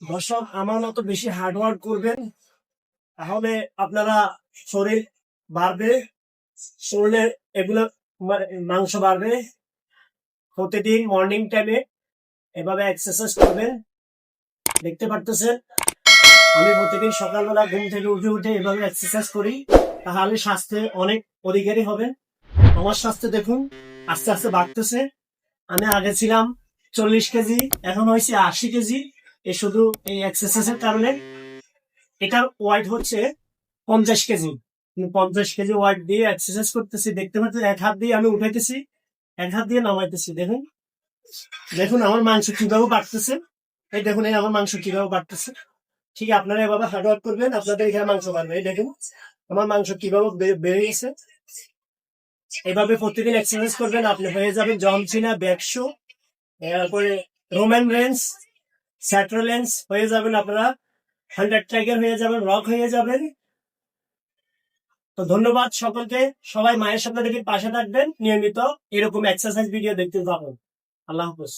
দর্শক, আমার মতো বেশি হার্ডওয়ার্ক করবেন, তাহলে আপনারা শরীর বাড়বে, শরীরে এগুলো মাংস বাড়বে। প্রতিদিন মর্নিং টাইমে এভাবে এক্সারসাইজ করবেন। দেখতে পারতেছেন আমি প্রতিদিন সকালবেলা ঘুম থেকে উঠে উঠে এভাবে এক্সারসাইজ করি, তাহলে স্বাস্থ্যে অনেক অধিকারী হবেন। আমার স্বাস্থ্য দেখুন আস্তে আস্তে বাড়তেছে। আমি আগে ছিলাম 40 কেজি, এখন হয়েছে 80 কেজি। শুধু এই এক্সারসাইজের কারণে। এটার ওয়েট হচ্ছে 50 কেজি। 50 কেজি ওয়েট দিয়ে এক্সারসাইজ করতেছি। দেখতে পাচ্ছেন এক হাত দিয়ে আমি উঠাইতেছি, এক হাত দিয়ে নামাইতেছি। দেখুন দেখুন আমার মাংস কিভাবে বাড়তেছে। এই দেখুন এই আমার মাংস কিভাবে বাড়তেছে। ঠিক আপনারা এভাবে হার্ডওয়ার্ক করবেন, আপনাদের এখানে মাংস বাড়বে। এই দেখুন আমার মাংস কিভাবে বেড়ে গেছে। এভাবে প্রতিদিন এক্সারসাইজ করবেন, আপনি হয়ে যাবেন জন সিনা, ব্যাকশো, এরপরে রোমান রেন্স, স্যাট্রোলেন্স হয়ে যাবেন আপনারা। 100 টাইগার হয়ে যাবেন, রক হয়ে যাবেন। তো ধন্যবাদ সকলকে। সবাই মায়ের সাথে দেখে পাশে থাকবেন, নিয়মিত এরকম এক্সারসাইজ ভিডিও দেখতে পাবেন। আল্লাহ হাফেজ।